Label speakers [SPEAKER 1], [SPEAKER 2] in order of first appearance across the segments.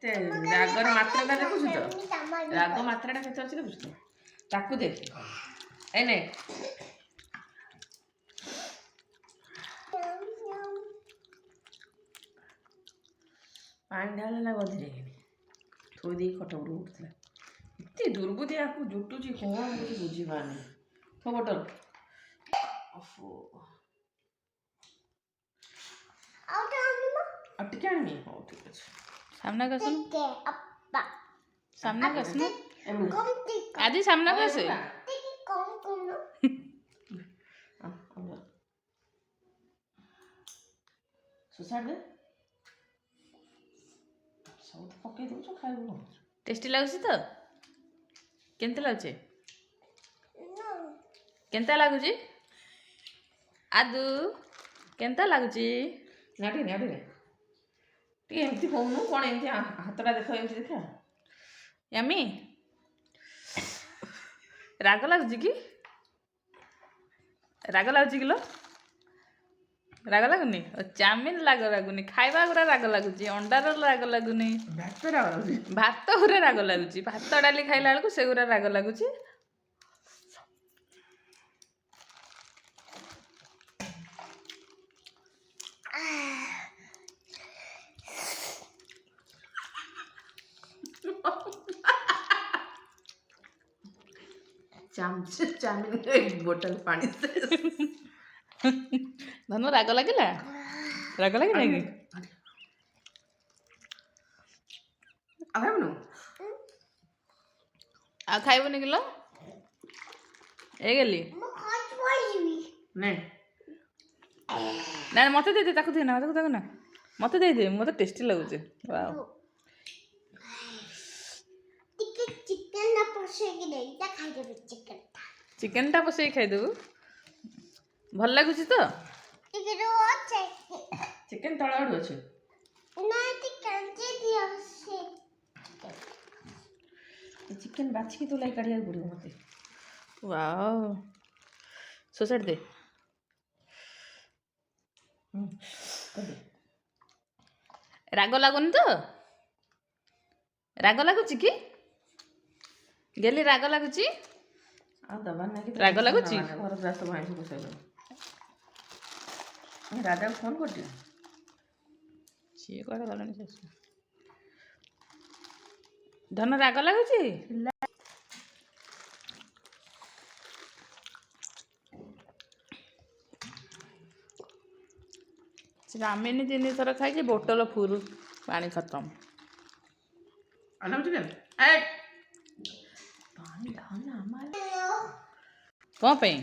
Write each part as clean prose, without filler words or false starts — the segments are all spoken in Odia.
[SPEAKER 1] କେତେ ରାଗର ମାତ୍ରାଟା ଦେଖୁଛୁ ତ ରାଗ ମାତ୍ରାଟା କେତେ ଅଛି ଦେଖୁଛୁ ତ ତାକୁ ଦେଖ ଏ ନେ ପାଣି ଢାଳିଲା ଗଧିରେ ଥୋଇ ଦେଇ ଖଟ ଉପରକୁ ଉଠୁଥିଲା ଏତେ ଦୁର୍ବୁଦ୍ଧି ଆକୁ ଜୁଟୁଛି କ'ଣ କିଛି ବୁଝିପାରୁନି ମୋ ବୋଟଲ ଆଉ ଟିକେ ଆଣିବି ହଉ ଠିକ୍ ଅଛି
[SPEAKER 2] सामने का सुन सामने का सुन आदि सामने का से
[SPEAKER 1] सुसाड़ दे सब तो पके दो जो खाए वो
[SPEAKER 2] टेस्टी लागुଛି ତ କେମିତି ଲାଗୁଛି କେନ୍ତା ଲାଗୁଛି ଆଦୁ କେନ୍ତା ଲାଗୁଛି
[SPEAKER 1] ନାଡ଼ି ଟିକେ ଏମିତି କହୁନୁ କ'ଣ ଏମିତି ହାତଟା ଦେଖ ଏମିତି ଦେଖା
[SPEAKER 2] ୟମି ରାଗ ଲାଗୁଛି କି ରାଗ ଲାଗୁଛି କିଲୋ ରାଗ ଲାଗୁନି ଚାଉମିନ ଲାଗୁନି ଖାଇବା ଗୁରା ରାଗ ଲାଗୁଛି ଅଣ୍ଡାର ରାଗ ଲାଗୁନି ଭାତ ଗୁରା ରାଗ ଲାଗୁଛି ଭାତ ଡାଲି ଖାଇଲା ବେଳକୁ ସେଗୁରା ରାଗ ଲାଗୁଛି
[SPEAKER 1] ଚାଉମିନ ବୋଟଲ ପାଣି
[SPEAKER 2] ଧନ ରାଗ ଲାଗିଲା କି ଆଉ ଖାଇବୁନି କିଲୋ ଏ ଗଲି ନା ମତେ ଦେଇଦେ ତାକୁ ଦେ ନା ମତେ ଦେଇଦେ ମତେ ଟେଷ୍ଟି ଲାଗୁଛି ଚିକେନଟା ପସେଇକି ଖାଇଦେବୁ ଭଲ ଲାଗୁଛି ତ
[SPEAKER 1] ଚିକେନ ତଳ ଆଡ଼ୁ ଅଛି ଚିକେନ ବାଛିକି ତୋ ଲାଗି କାଢ଼ିବାକୁ ପଡ଼ିବ ମୋତେ
[SPEAKER 2] ୱାଓ ସୋସାଇଟି ଦେ ରାଗ ଲାଗୁନି ତ ରାଗ ଲାଗୁଛି କି ଗେଲି ରାଗ ଲାଗୁଛି
[SPEAKER 1] ଆଉ ଦବା ନାଇଁ
[SPEAKER 2] ରାଗ ଲାଗୁଛି
[SPEAKER 1] ଘର ଗ୍ରାସ ଭାଇଁସ ବସାଇଲ ରାଧାକୁ ଫୋନ୍ କରିଛି
[SPEAKER 2] ସିଏ କୁଆଡ଼େ ଗଲାଣି ସେ ଧନ ରାଗ ଲାଗୁଛି ଚାଉମିନ 3 ଥର ଖାଇଛି ବୋଟଲ ଫୁଲ୍ ପାଣି ଖତମ କ'ଣ ପାଇଁ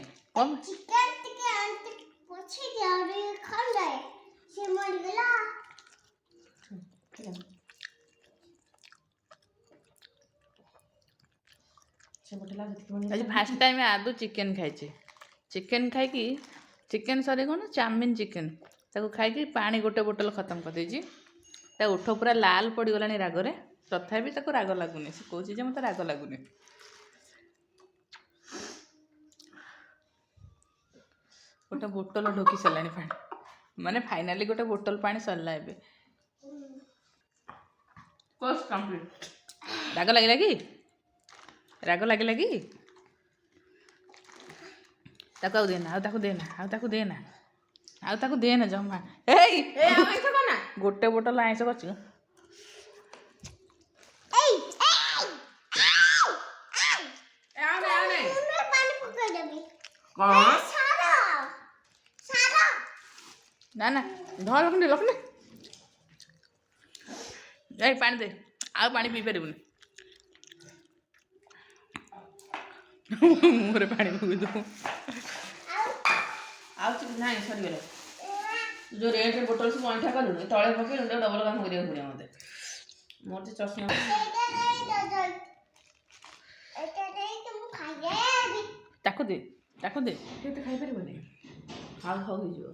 [SPEAKER 2] ଆଜି ଫାର୍ଷ୍ଟ ଟାଇମ୍ ଆଦୁ ଚିକେନ୍ ଖାଇଛି ଚିକେନ୍ ଖାଇକି ଚିକେନ୍ ସରି କ'ଣ ଚାଉମିନ ଚିକେନ୍ ତାକୁ ଖାଇକି ପାଣି ଗୋଟେ ବୋଟଲ ଖତମ କରିଦେଇଛି ତା ଓଠ ପୁରା ଲାଲ ପଡ଼ିଗଲାଣି ରାଗରେ ତଥାପି ତାକୁ ରାଗ ଲାଗୁନି ସେ କହୁଛି ଯେ ମୋତେ ରାଗ ଲାଗୁନି ଗୋଟେ ବୋଟଲ ଢୋକି ସାରିଲାଣି ପାଣି ମାନେ ଫାଇନାଲି ଗୋଟେ ବୋଟଲ ପାଣି ସରିଲା ଏବେ ରାଗ ଲାଗିଲା କି ତାକୁ ଆଉ ଦେନା ଆଉ ତାକୁ ଦେନା ଜମା ଗୋଟେ ବୋଟଲ ଆଇଁଷ କରିଛୁ ନା ଧର ଲକ୍ଷ୍ମୀ ଏଇ ପାଣି ଦେ ଆଉ ପାଣି ପିଇ ପାରିବୁନି ମୁହଁରେ ପାଣି ପକେଇ ଦେବୁ
[SPEAKER 1] ଆଉ ନାଇଁ ସରିଗଲା ଯେଉଁ ରେଟ୍ରେ ବୋଟଲ ସବୁ ଅଇଁଠା କଲୁନି ତଳେ ପକେଇଲୁ ଡବଲ କାମ କରିବାକୁ ପଡ଼ିବ ମୋତେ ମୋର ତ ଚଷମା
[SPEAKER 2] ତାକୁ ଦେ
[SPEAKER 1] କେତେ ଖାଇପାରିବନି ହାଉ ହେଇଯିବ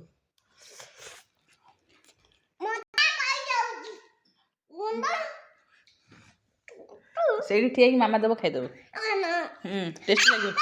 [SPEAKER 2] ସେଇଠି ଠିଆ ହେଇକି ମାମା ଦେବ ଖାଇଦେବ ଟେଷ୍ଟି ଲାଗିବ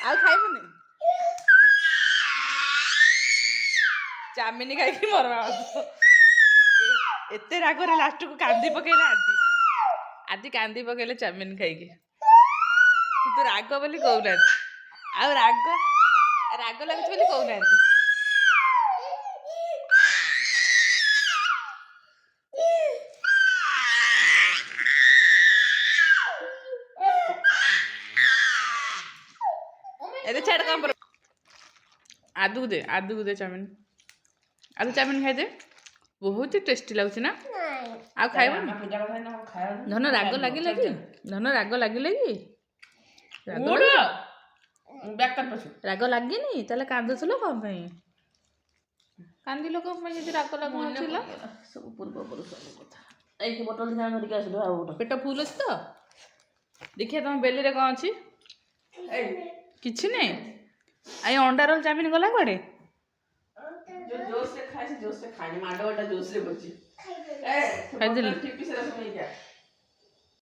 [SPEAKER 2] ଆଉ ଖାଇବୁନି ଚାମିନି ଖାଇକି ମରବା ଏତେ ରାଗରେ ଲାଷ୍ଟକୁ କାନ୍ଦି ପକେଇଲେ ଆଜି କାନ୍ଦି ପକେଇଲେ ଚାମିନି ଖାଇକି କିନ୍ତୁ ରାଗ ବୋଲି କହୁନାହାନ୍ତି ଆଉ ରାଗ ଲାଗୁଛି ବୋଲି କହୁନାହାନ୍ତି ଏତେ ଛାଡ଼ କଣ ଆଦୁକୁ ଦେ ଚାମିନ ଆଦୁ ଚାମିନ ଖାଇଦେ ବହୁତ ଟେଷ୍ଟି ଲାଗୁଛି ନା ଆଉ ଖାଇବନି ଧନ ରାଗ ଲାଗିଲା କି ରାଗ ଲାଗିନି ତାହେଲେ କାନ୍ଦୁଥିଲ କ'ଣ ପାଇଁ କାନ୍ଦିଲ କ'ଣ ପାଇଁ ଯଦି ରାଗ ଲାଗୁନଥିଲା
[SPEAKER 1] ସବୁ ପୂର୍ବପୁରୁଷଙ୍କ କଥା ଏଇଠି ବୋଟଲ ଧ୍ୟାନ ଧରିକି ଆସିଲୁ ଆଉ ଗୋଟେ
[SPEAKER 2] ପେଟ ଫୁଲ ଅଛି ତ ଦେଖିବା ତମ ବେଲିରେ କ'ଣ ଅଛି କିଛି ନାହିଁ ଆଉ ଅଣ୍ଡା ରୋଲ ଚାମିନ ଗଲା କୁଆଡ଼େ
[SPEAKER 1] जोश से खाए जोश से खाने माडो वाला जोश से बची
[SPEAKER 2] खाइदिली
[SPEAKER 1] टिपी से रस नहीं क्या